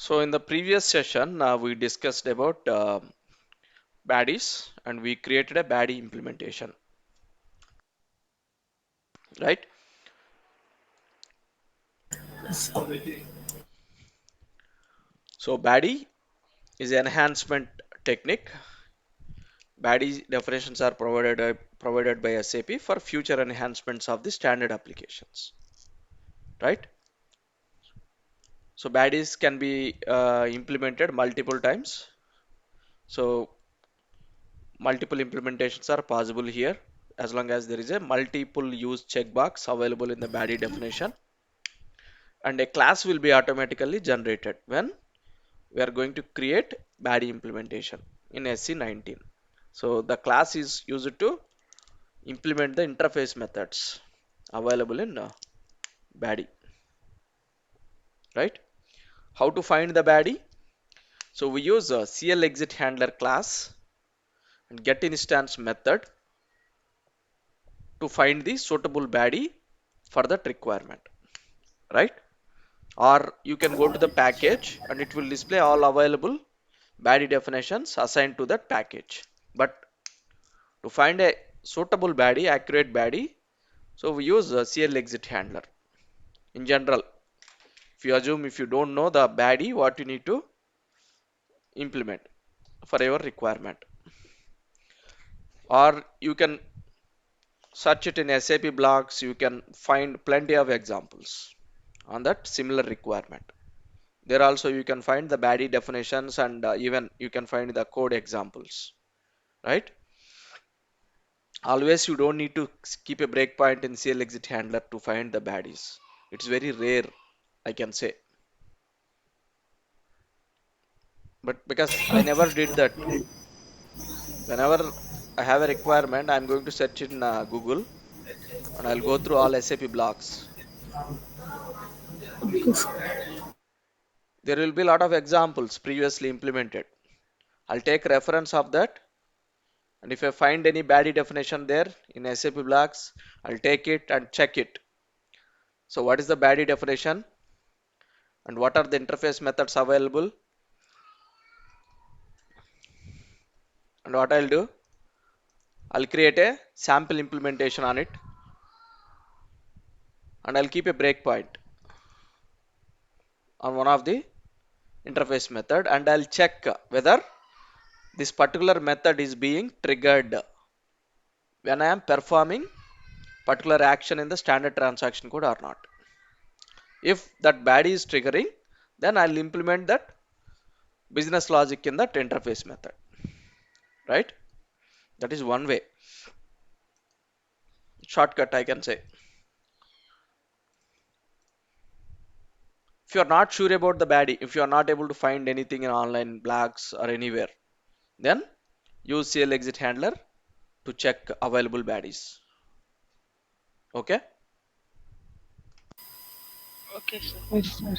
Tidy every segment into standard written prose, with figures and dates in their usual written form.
So in the previous session, we discussed about BAdIs and we created a BAdI implementation, right? So BAdI is an enhancement technique. BAdI definitions are provided by SAP for future enhancements of the standard applications, right? So BAdIs can be implemented multiple times. So multiple implementations are possible here as long as there is a multiple use checkbox available in the BAdI definition, and a class will be automatically generated when we are going to create BAdI implementation in SC19. So the class is used to implement the interface methods available in BAdI, right? How to find the BAdI? So we use a CL exit handler class and get instance method to find the suitable BAdI for that requirement, right? Or you can go to the package and it will display all available BAdI definitions assigned to that package. But to find a suitable BAdI, accurate BAdI, so we use a CL exit handler. In general, if you don't know the BAdI, what you need to implement for your requirement, or you can search it in SAP blogs, you can find plenty of examples on that similar requirement. There also you can find the BAdI definitions and even you can find the code examples, right? Always you don't need to keep a breakpoint in CL exit handler to find the BAdIs. It's very rare, I can say. But because I never did that, whenever I have a requirement, I'm going to search in Google and I'll go through all SAP blogs. There will be a lot of examples previously implemented. I'll take reference of that, and if I find any BAdI definition there in SAP blogs, I'll take it and check it. So what is the BAdI definition and what are the interface methods available? And what I'll do, I'll create a sample implementation on it and I'll keep a breakpoint on one of the interface method and I'll check whether this particular method is being triggered when I am performing particular action in the standard transaction code or not. If that BAdI is triggering, then I'll implement that business logic in that interface method, right? That is one way, shortcut I can say. If you are not sure about the BAdI, if you are not able to find anything in online blogs or anywhere, then use CL exit handler to check available BAdIs. Okay. Okay, sir. Yes, sir.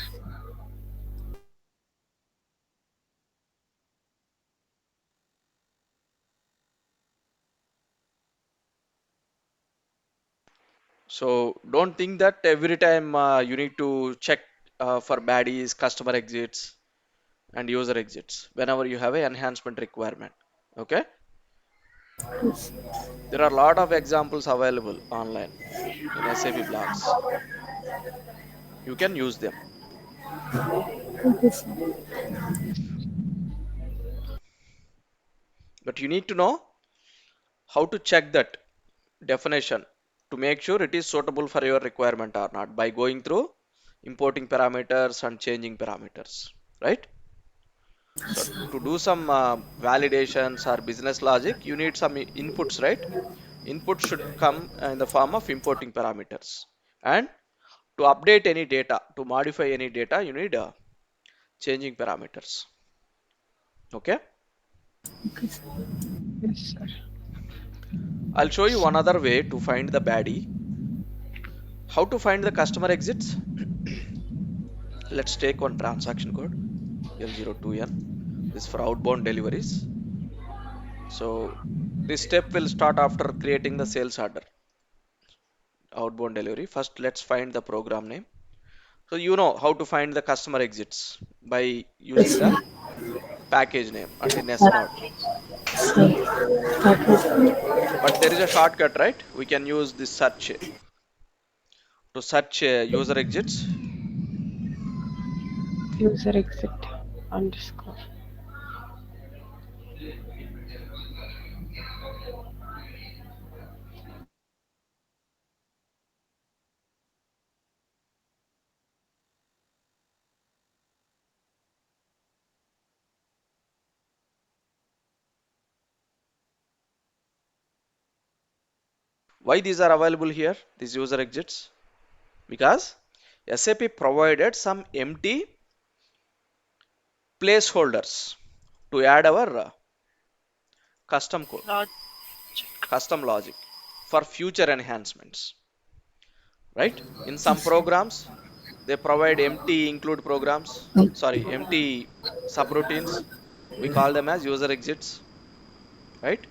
So don't think that every time you need to check for BAdIs, customer exits, and user exits whenever you have an enhancement requirement. Okay. There are a lot of examples available online in SAP blogs. You can use them. Okay, sir. But you need to know how to check that definition to make sure it is suitable for your requirement or not by going through importing parameters and changing parameters, right? So to do some validations or business logic, you need some inputs, right? Input should come in the form of importing parameters. And to update any data, to modify any data, you need changing parameters. Okay. Okay, sir. Yes, sir. I'll show you one other way to find the BAdI. How to find the customer exits? Let's take one transaction code L02N. This is for outbound deliveries. So this step will start after creating the sales order. Outbound delivery. First, let's find the program name. So you know how to find the customer exits by Yes, using sir. the package name and in S node. Sir. Okay. But there is a shortcut, right? We can use this search to search user exits. User exit underscore. Why these are available here, these user exits? Because SAP provided some empty placeholders to add our custom code, Logic. custom logic for future enhancements, right? In some programs, they provide empty include programs, sorry, empty subroutines. We call them as user exits, right?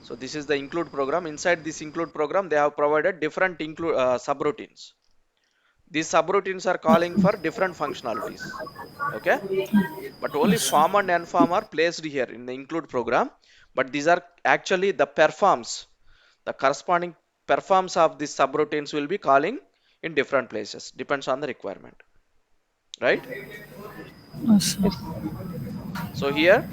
So this is the include program. Inside this include program, they have provided different include subroutines. These subroutines are calling for different functionalities. Okay, but only form and enform are placed here in the include program. But these are actually the performs, the corresponding performs of these subroutines will be calling in different places. Depends on the requirement, right? Yes, sir. Yes. So here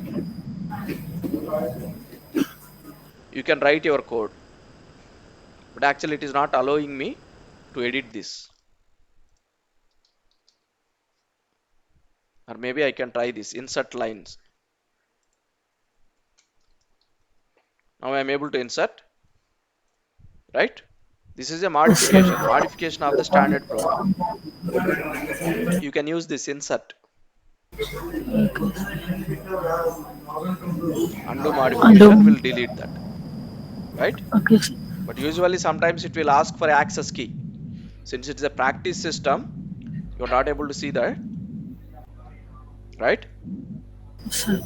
you can write your code, but actually it is not allowing me to edit this. Or maybe I can try this insert lines. Now I am able to insert, right? This is a Yes, modification, sir. modification of the standard program. You can use this insert, undo Undo. modification will delete that, right? Okay, sir. But usually sometimes it will ask for access key. Since it's a practice system, you're not able to see that, right? Sir.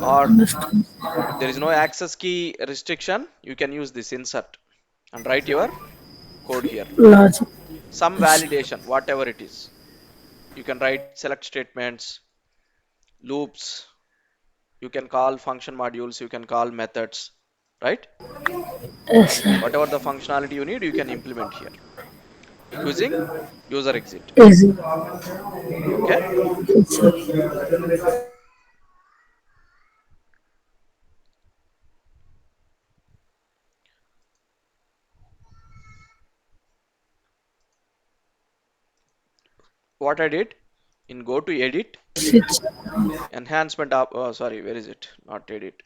Or Understood. if there is no access key restriction, you can use this insert and write your code here. Logic. Some Yes, validation, whatever it is. You can write select statements, loops, you can call function modules, you can call methods, right? yes, sir. Whatever the functionality you need, you can implement here using user exit. Easy. Okay. Yes, sir. What I did in go to edit, Switch. enhancement of, oh, sorry, where is it? Not edit.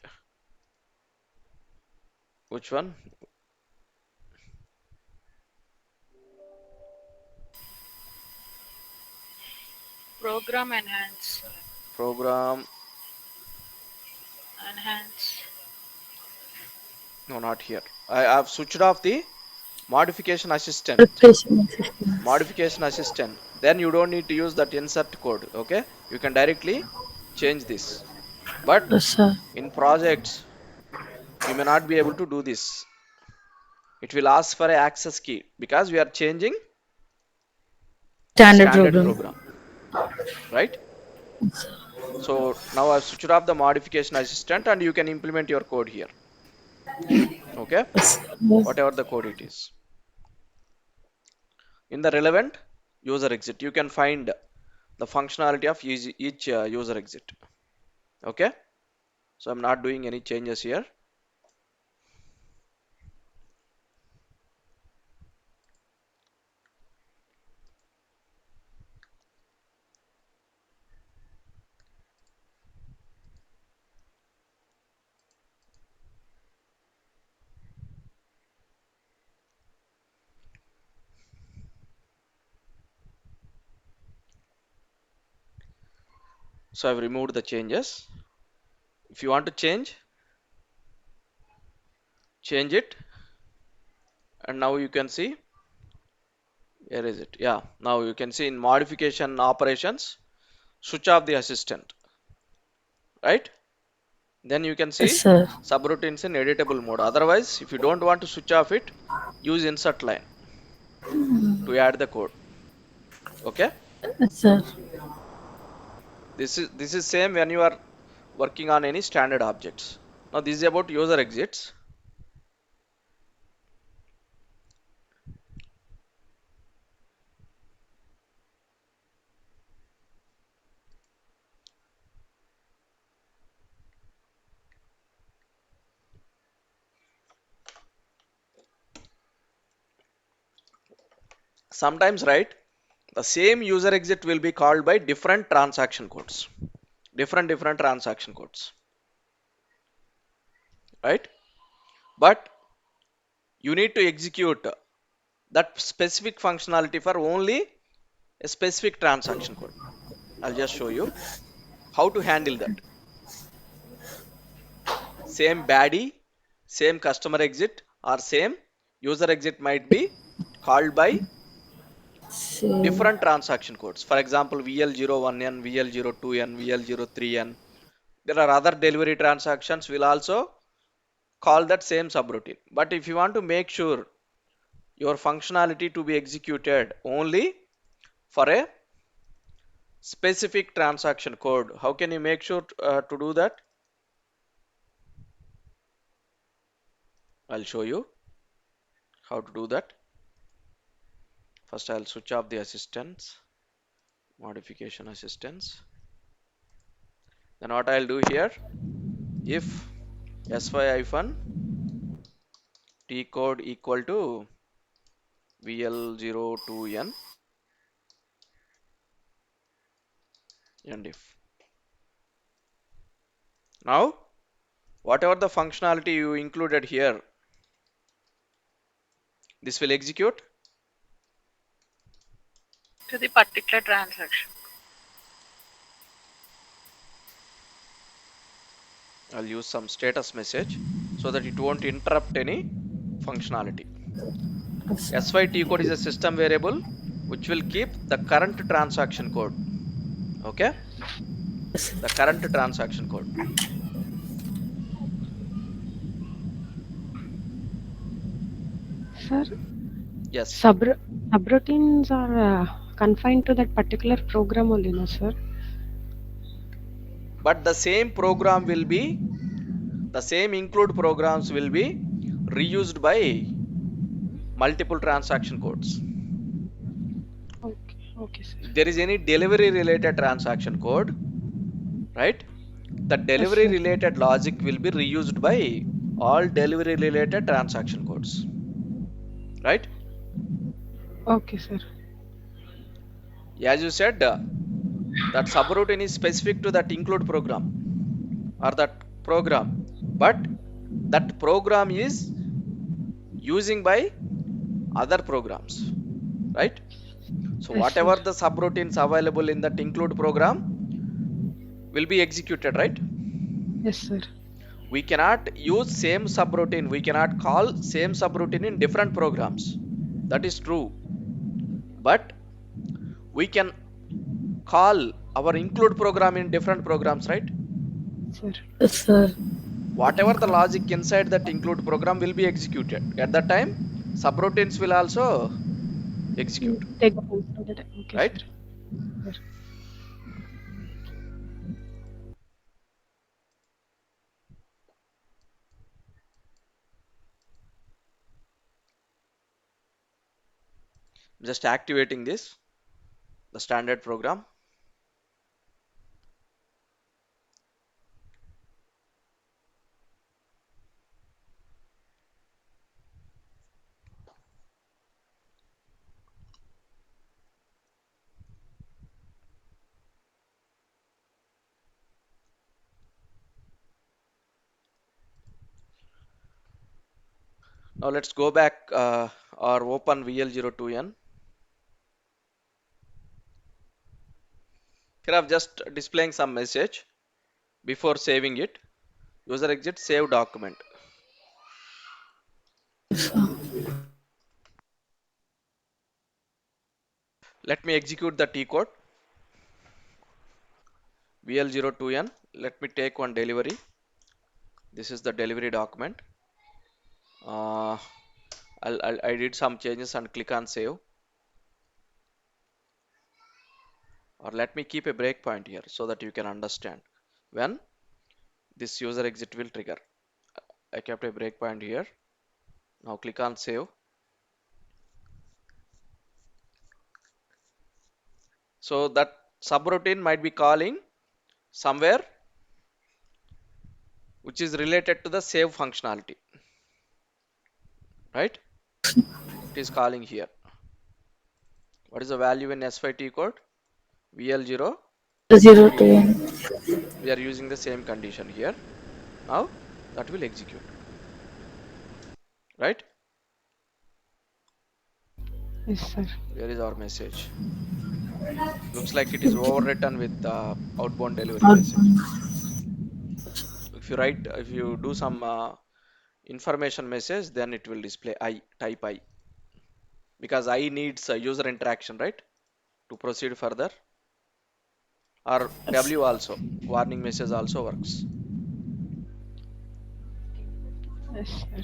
Which one? Program enhance. Program. Enhance. No, not here. I have switched off the modification assistant. Preparation assistance. Modification assistant. Then you don't need to use that insert code. Okay. You can directly change this. But Yes, sir. in projects, you may not be able to do this. It will ask for a access key because we are changing the Standard standard program. program, right? So now I've switched off the modification assistant and you can implement your code here. Okay, Yes, yes. whatever the code it is. In the relevant user exit, you can find the functionality of each user exit. Okay, so I'm not doing any changes here. So I've removed the changes. If you want to change it, and now you can see, where is it? Yeah, now you can see in modification operations, switch off the assistant, right? Then you can Yes, see sir. subroutines in editable mode. Otherwise, if you don't want to switch off it, use insert line. to add the code. Okay, Yes, sir. this is same when you are working on any standard objects. Now this is about user exits. Sometimes, right, the same user exit will be called by different transaction codes, different transaction codes, right? But you need to execute that specific functionality for only a specific transaction code. I'll just show you how to handle that. Same baddie, same customer exit, or same user exit might be called by Same. different transaction codes. For example, VL01N, VL02N, VL03N. There are other delivery transactions will also call that same subroutine. But if you want to make sure your functionality to be executed only for a specific transaction code, how can you make sure to do that? I'll show you how to do that. First, I'll switch off the assistance, modification assistance. Then what I'll do here, if sy-t code equal to VL02N and if. Now, whatever the functionality you included here, this will execute. To the particular transaction. I'll use some status message so that it won't interrupt any functionality. Yes, sir. SYT code is a system variable which will keep the current transaction code. Okay, Yes, sir. the current transaction code. Sir, Yes, subroutines are confined to that particular program only, no, sir? but the same program will be, the same include programs will be reused by multiple transaction codes. Okay, okay, sir. If there is any delivery related transaction code, right, the Yes, delivery sir. related logic will be reused by all delivery related transaction codes, right? Okay, sir. As you said, that subroutine is specific to that include program or that program, but that program is using by other programs, right? So Yes, sir. whatever the subroutines available in that include program will be executed, right? Yes, sir. We cannot use same subroutine, we cannot call same subroutine in different programs. That is true, but we can call our include program in different programs, right? Sir. Yes, sir. Whatever the logic inside that include program will be executed. At that time, subroutines will also execute, Take the point of that. Okay, sir. right? Sir. Just activating this, the standard program. Now let's go back or open VL02N. Here I'm just displaying some message before saving it. User exit save document. Yes, sir. Let me execute the T code. VL02N. Let me take one delivery. This is the delivery document. Uh, I did some changes and click on save, or let me keep a breakpoint here so that you can understand when this user exit will trigger. I kept a breakpoint here. Now click on save. So that subroutine might be calling somewhere which is related to the save functionality, right? It is calling here. What is the value in SYT code? VL0 0 to to, n. we are using the same condition here. Now that will execute, right? Yes, sir. Where is our message? Looks like it is overwritten with outbound delivery message. Outbound. If you do some information message, then it will display type I, because I needs user interaction, right, to proceed further. Or Yes. W also, warning message also works. Yes, sir.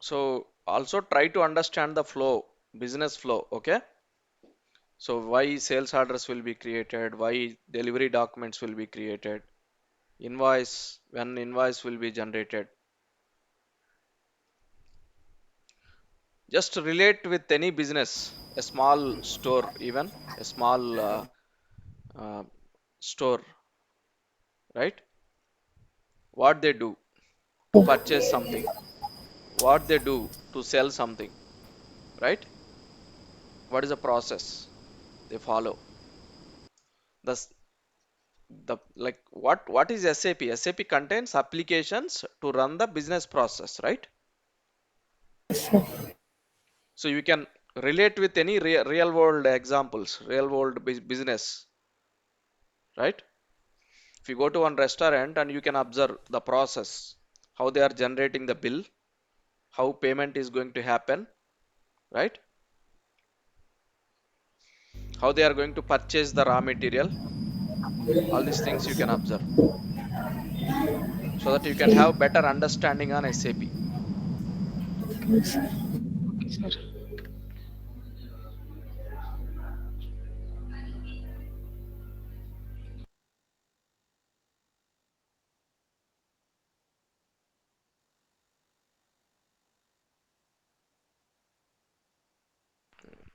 So also try to understand the flow, business flow, okay? So why sales orders will be created, why delivery documents will be created, invoice, when invoice will be generated. Just relate with any business, a small store, even a small uh, store, right? What they do to purchase something, what they do to sell something, right? What is the process they follow? The like what is SAP? SAP contains applications to run the business process, right? Yes, sir. So you can relate with any real world examples, real world business, right? If you go to one restaurant and you can observe the process, how they are generating the bill, how payment is going to happen, right? How they are going to purchase the raw material, all these things you can observe so that you can Okay. have better understanding on SAP. Yes, sir. Okay, sir.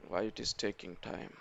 Why it is taking time?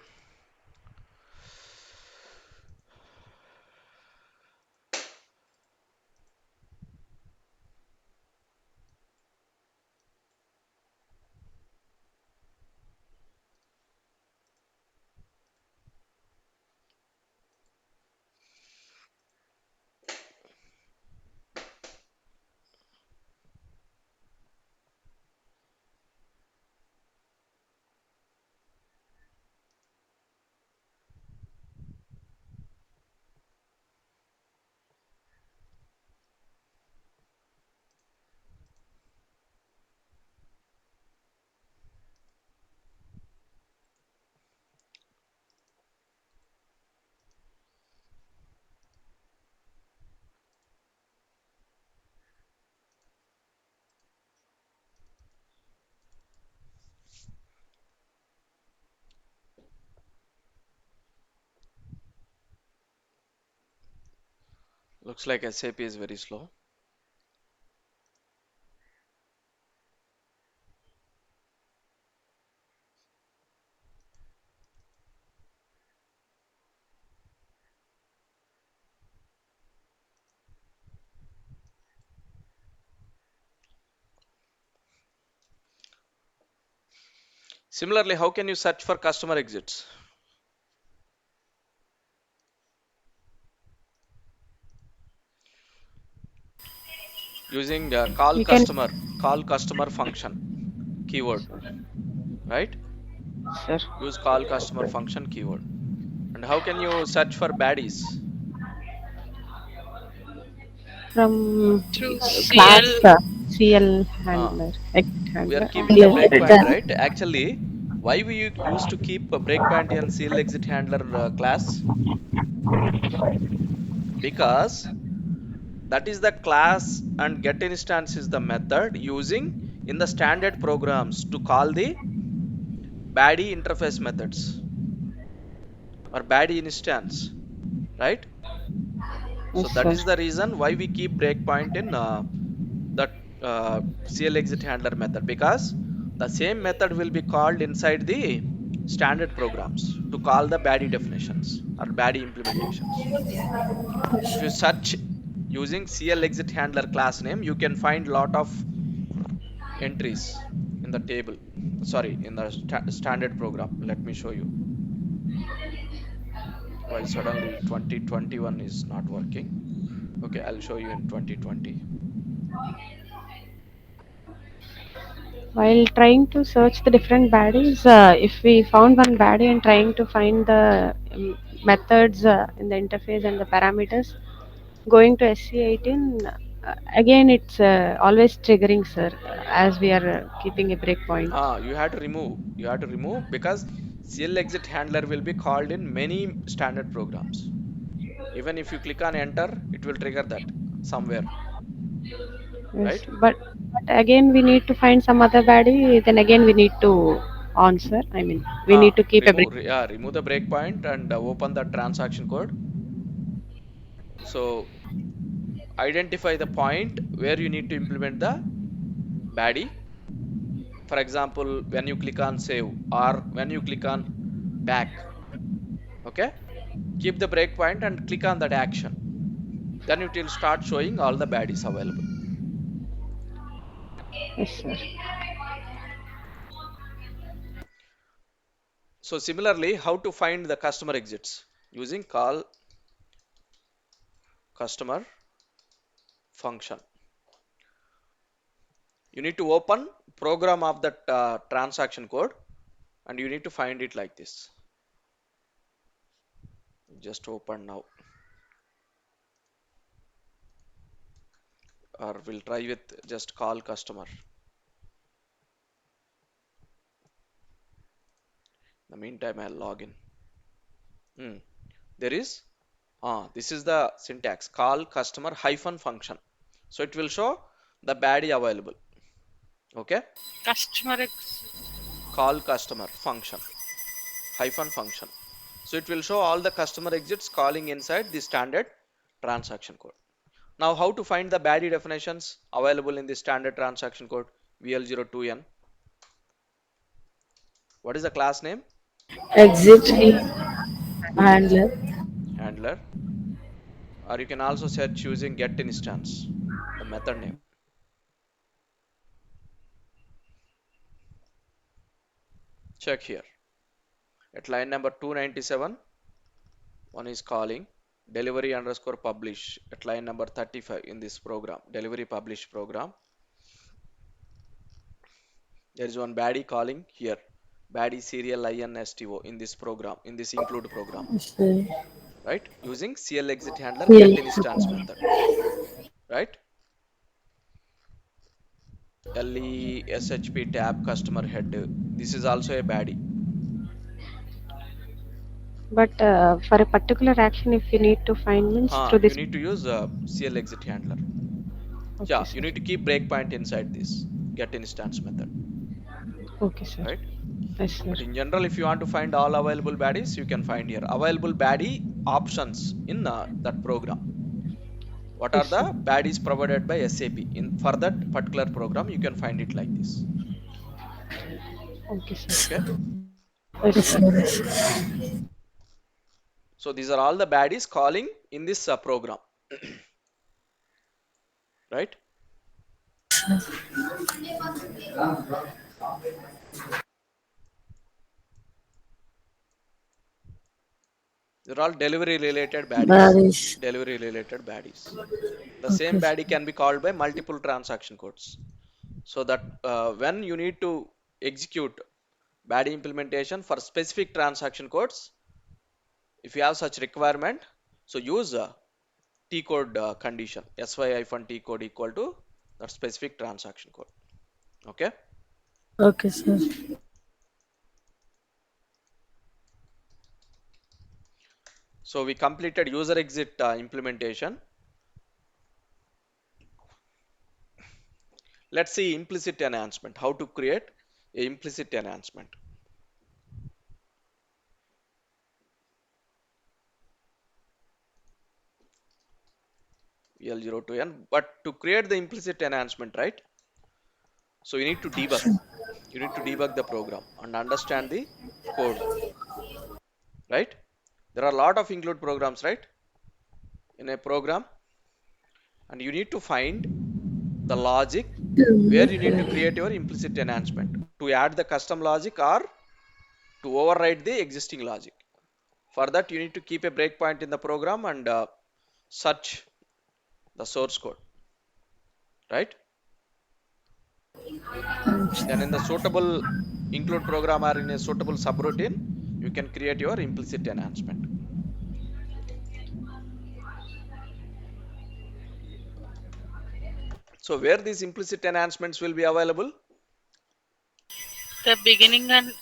Looks like SAP is very slow. Similarly, how can you search for customer exits? using We can, call customer function keyword, right? sir, Use call customer function keyword. And how can you search for baddies? from through class CL. CL Uh, handler, exit we are handler, keeping a and breakpoint, Return. right? Actually, why we used to keep a breakpoint in CL exit handler class? Because that is the class and get instance is the method using in the standard programs to call the baddie interface methods or baddie instance, right? So yes, that sir. is the reason why we keep breakpoint in that CL exit handler method, because the same method will be called inside the standard programs to call the baddie definitions or baddie implementations. If you search using CL exit handler class name, you can find lot of entries in the table. Sorry, in the standard program. Let me show you why suddenly 2021 is not working. Okay, I'll show you in 2020. While trying to search the different baddies, if we found one baddie and trying to find the methods in the interface and the parameters, going to SC18, again it's always triggering, sir, as we are keeping a breakpoint. You have to remove. You have to remove because CL exit handler will be called in many standard programs. Even if you click on enter, it will trigger that somewhere, Yes, right? but again we need to find some other baddie. Then again we need to answer. I mean, we need to keep a break. Remove the breakpoint and open the transaction code. So identify the point where you need to implement the baddie. For example, when you click on save or when you click on back, okay? Keep the breakpoint and click on that action. Then it will start showing all the baddies available. Yes, sir. So similarly, how to find the customer exits using call customer function. You need to open program of that transaction code and you need to find it like this. Just open now, or we'll try with just call customer. In the meantime, I'll log in. Hmm. There is, this is the syntax call customer hyphen function. So it will show the baddie available. Okay. Customer ex- Call customer function hyphen function. So it will show all the customer exits calling inside the standard transaction code. Now, how to find the baddie definitions available in the standard transaction code VL02N? What is the class name? Exit handler. Handler. Or you can also search using get instance, the method name. Check here. At line number 297, one is calling delivery underscore publish. At line number 35 in this program, delivery publish program, there is one baddie calling here. Baddie serial insto in this program, in this include program, Okay. right? Using CL exit handler Yeah. get instance method, right? LESHP tab customer head. This is also a baddie. But for a particular action, if we need to find means through You this. need to use CL exit handler. Okay, Yeah, you sir. need to keep breakpoint inside this get instance method, Okay, sir. right? Yes, sir. But in general, if you want to find all available baddies, you can find here available baddie options in that program. What are Yes, sir. the baddies provided by SAP in for that particular program? You can find it like this. Okay, sir. Okay. Yes, Yes, sir. sir. Yes. So these are all the baddies calling in this program, right? They're all delivery related BAdIs. BAdIs. Delivery related BAdIs. The same Okay, BAdI sir. can be called by multiple transaction codes. So that when you need to execute BAdI implementation for specific transaction codes, if you have such requirement, so use T code condition, sy-T code equal to that specific transaction code. Okay. Okay, sir. So we completed user exit implementation. Let's see implicit enhancement. How to create a implicit enhancement. L0 to N. But to create the implicit enhancement, right? So you need to debug. You need to debug the program and understand the code, right? There are a lot of include programs, right? In a program, and you need to find the logic where you need to create your implicit enhancement to add the custom logic or to override the existing logic. For that, you need to keep a breakpoint in the program and search the source code, right? Then in the suitable include program or in a suitable subroutine, you can create your implicit enhancement. So where these implicit enhancements will be available? The beginning and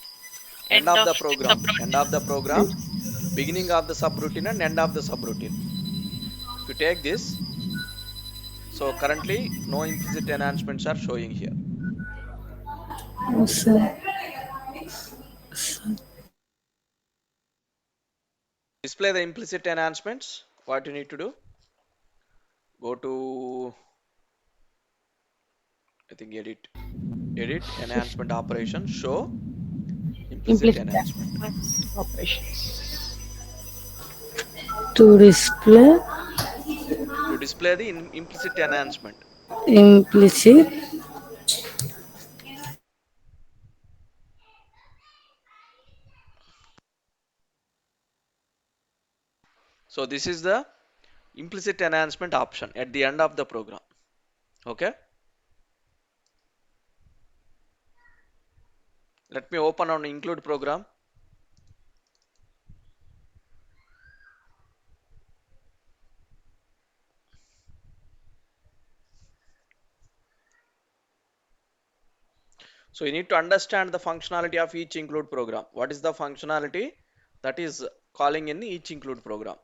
End end of of the the program. End subroutine. of the program, beginning of the subroutine and end of the subroutine. If you take this, so currently no implicit enhancements are showing here. Yes, sir. Display the implicit enhancements. What you need to do? Go to, I think, edit, enhancement operation, show implicit Implicit enhancement. operations. To display To display the implicit enhancement. implicit So this is the implicit enhancement option at the end of the program. Okay. Let me open on include program. So you need to understand the functionality of each include program. What is the functionality that is calling in each include program?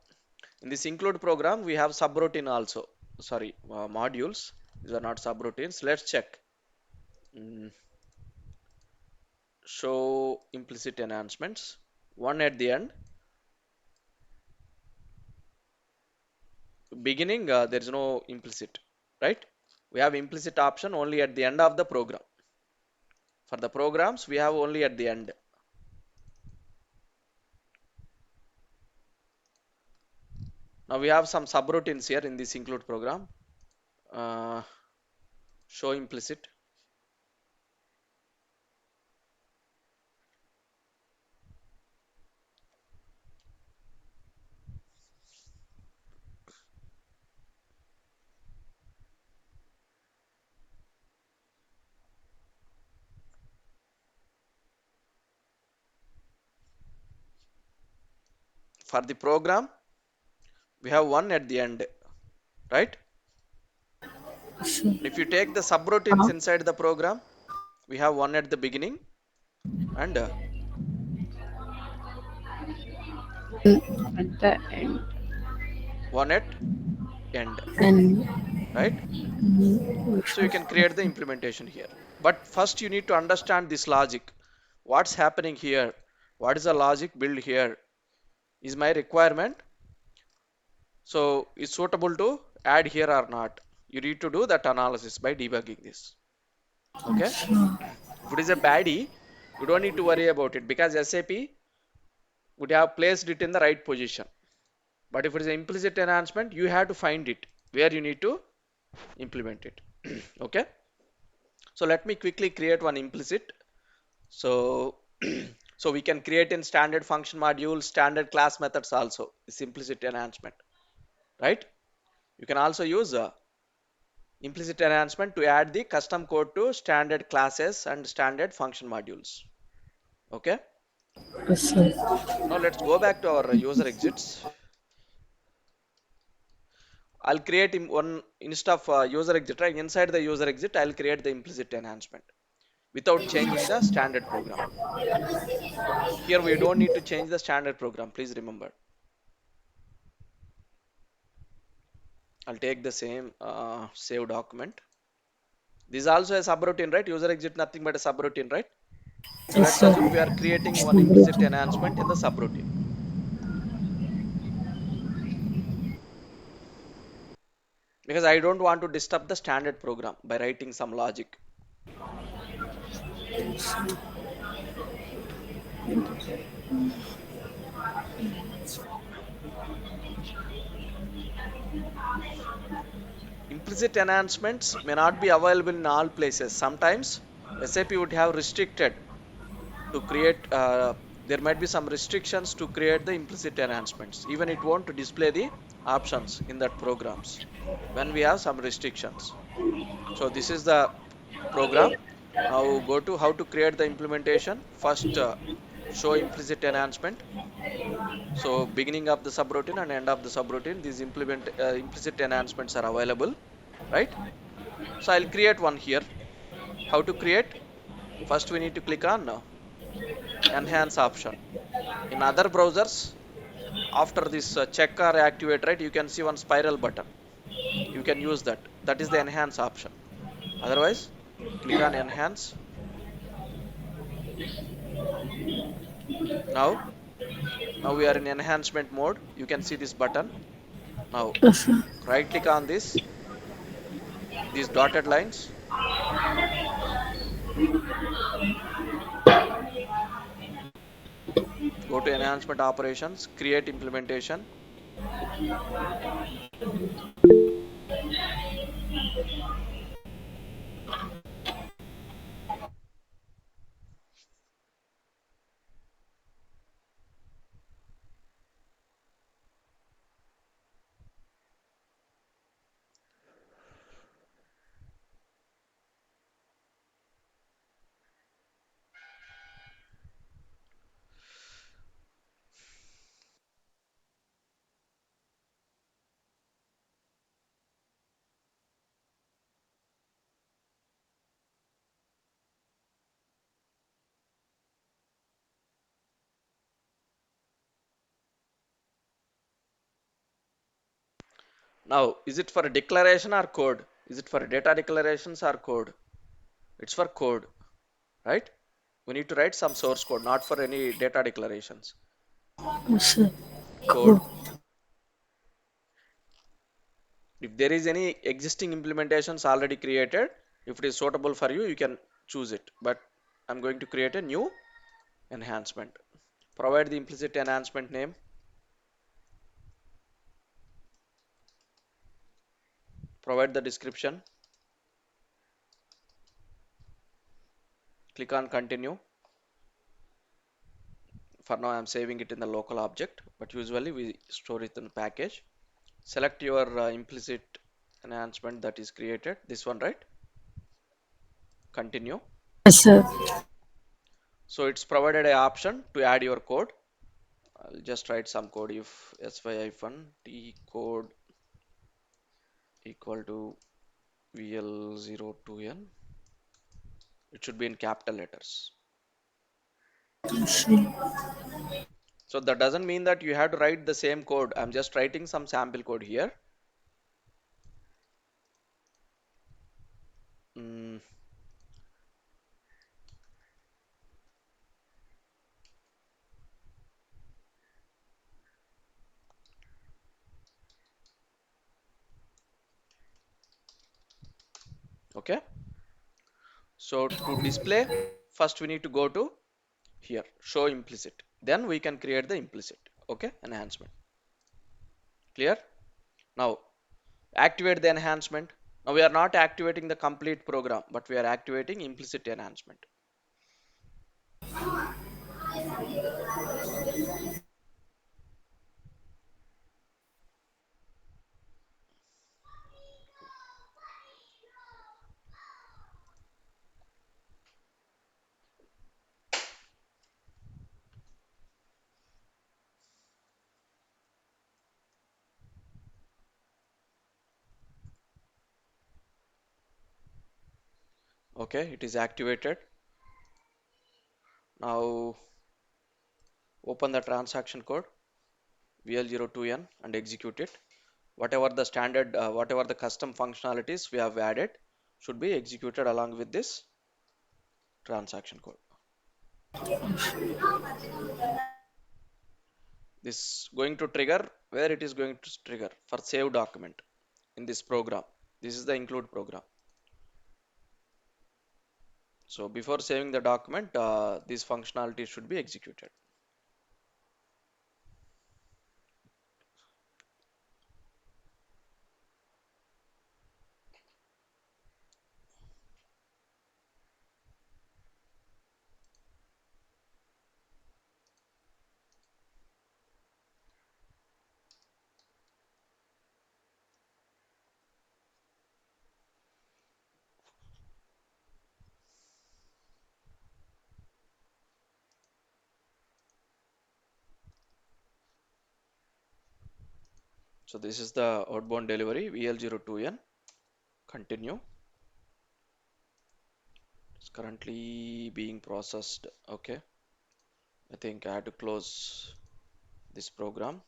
In this include program, we have subroutine also. Sorry, modules. These are not subroutines. Let's check. Mm, show implicit enhancements. One at the end. Beginning, there is no implicit, right? We have implicit option only at the end of the program. For the programs, we have only at the end. Now we have some subroutines here in this include program. Uh, show implicit. For the program, we have one at the end, right? And if you take the subroutines uh, inside the program, we have one at the beginning and At the end. one at end, and right? So you can create the implementation here. But first you need to understand this logic. What's happening here? What is the logic built here? Is my requirement so is suitable to add here or not? You need to do that analysis by debugging this. Okay. If it is a baddie, you don't need to worry about it because SAP would have placed it in the right position. But if it is an implicit enhancement, you have to find it where you need to implement it. Okay. So let me quickly create one implicit. So So we can create in standard function modules, standard class methods also, is implicit enhancement, right? You can also use implicit enhancement to add the custom code to standard classes and standard function modules. Okay. Yes, sir. Now let's go back to our user exits. I'll create one instead of user exit, right? Inside the user exit, I'll create the implicit enhancement without changing the standard program. Here we don't need to change the standard program. Please remember. I'll take the same save document. This is also a subroutine, right? User exit nothing but a subroutine, right? So Yes, let's sir. assume we are creating one implicit enhancement in the subroutine. Because I don't want to disturb the standard program by writing some logic. Implicit enhancements may not be available in all places. Sometimes SAP would have restricted to create, there might be some restrictions to create the implicit enhancements. Even it won't display the options in that programs when we have some restrictions. So this is the program. Now go to how to create the implementation. First, show implicit enhancement. So beginning of the subroutine and end of the subroutine, these implicit enhancements are available, right? So I'll create one here. How to create? First, we need to click on enhance option. In other browsers, after this check or activate, right, you can see one spiral button. You can use that. That is the enhance option. Otherwise, click on enhance. Now, now we are in enhancement mode. You can see this button. Now, Yes, sir. right click on this, these dotted lines. Go to enhancement operations, create implementation. Now, is it for a declaration or code? Is it for data declarations or code? It's for code, right? We need to write some source code, not for any data declarations. Yes, sir. Code. Cool. If there is any existing implementations already created, if it is suitable for you, you can choose it. But I'm going to create a new enhancement. Provide the implicit enhancement name. Provide the description. Click on continue. For now, I'm saving it in the local object, but usually we store it in the package. Select your implicit enhancement that is created. This one, right? Continue. Yes, sir. So it's provided an option to add your code. I'll just write some code if sy-t code equal to vl02n. It should be in capital letters. Yes, sir. So that doesn't mean that you have to write the same code. I'm just writing some sample code here. Mm, okay. So to display, first we need to go to here, show implicit. Then we can create the implicit, okay, enhancement. Clear? Now activate the enhancement. Now we are not activating the complete program, but we are activating implicit enhancement. Okay, it is activated. Now open the transaction code VL02N and execute it. Whatever the standard, whatever the custom functionalities we have added should be executed along with this transaction code. This going to trigger where it is going to trigger for save document in this program. This is the include program. So before saving the document, this functionality should be executed. So this is the outbound delivery VL02N. Continue. It's currently being processed. Okay. I think I had to close this program.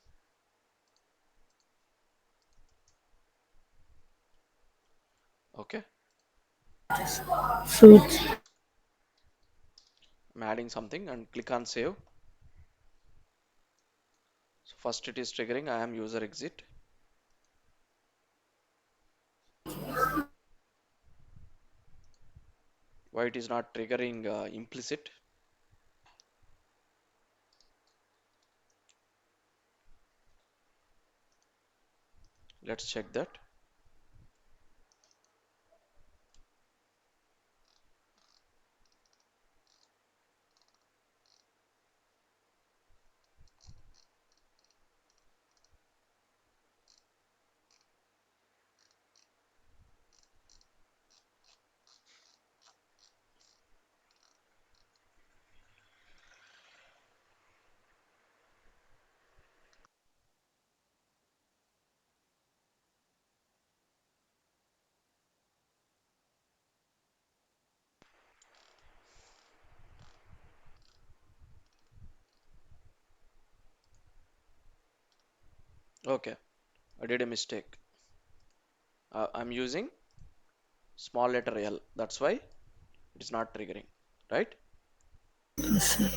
Okay. Fruits. I'm adding something and click on save. So first it is triggering I am user exit. Why it is not triggering implicit? Let's check that. Okay, I did a mistake. I'm using small letter L. That's why it is not triggering, right? Yes, sir.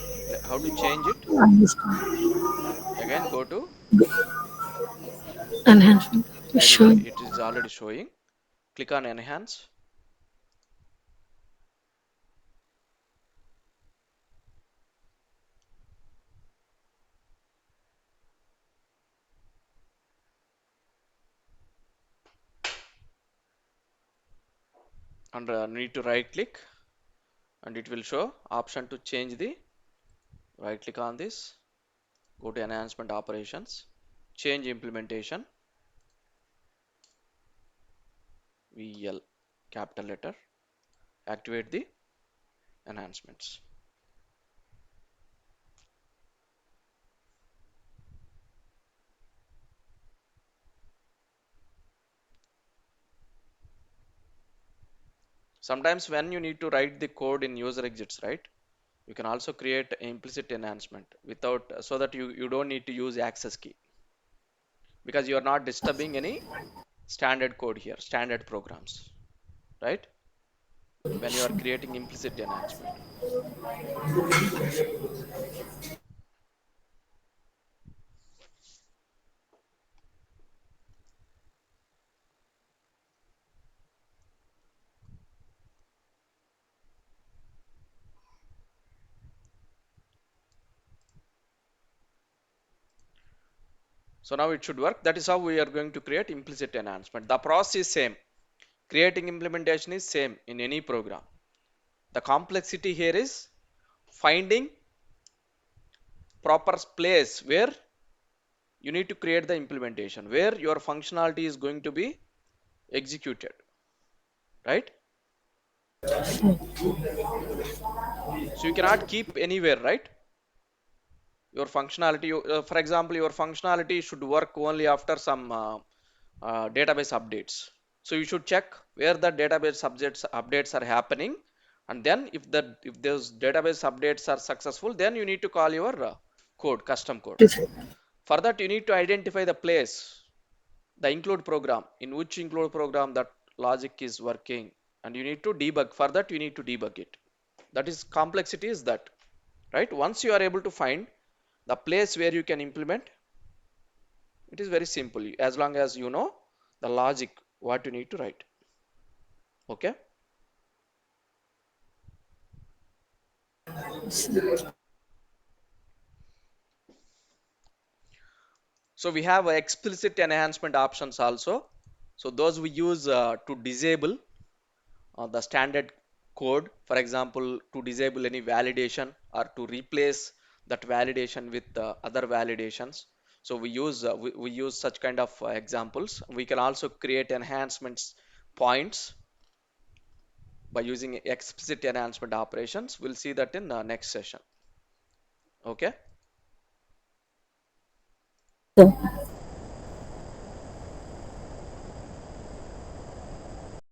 How to change it? Understand. Again, go to Enhancement. anyway, Sure. it is already showing. Click on enhance and need to right click and it will show option to change the right click on this. Go to enhancement operations, change implementation, VL capital letter, activate the enhancements. Sometimes when you need to write the code in user exits, right? You can also create implicit enhancement without so that you don't need to use access key because you are not disturbing any standard code here, standard programs, right? When you are creating implicit enhancement. So now it should work. That is how we are going to create implicit enhancement. The process is same. Creating implementation is same in any program. The complexity here is finding proper place where you need to create the implementation, where your functionality is going to be executed, right? So you cannot keep anywhere, right? Your functionality, for example, your functionality should work only after some database updates. So you should check where the database updates are happening, and then if those database updates are successful, then you need to call your custom code. For that, you need to identify the place, the include program, in which include program that logic is working, and you need to debug. For that, you need to debug it. That is complexity is that, right? Once you are able to find the place where you can implement, it is very simple, as long as you know the logic what you need to write. Okay. So we have explicit enhancement options also. So those we use to disable the standard code, for example, to disable any validation or to replace that validation with other validations. So we use such kind of examples. We can also create enhancements points by using explicit enhancement operations. We'll see that in the next session. Okay.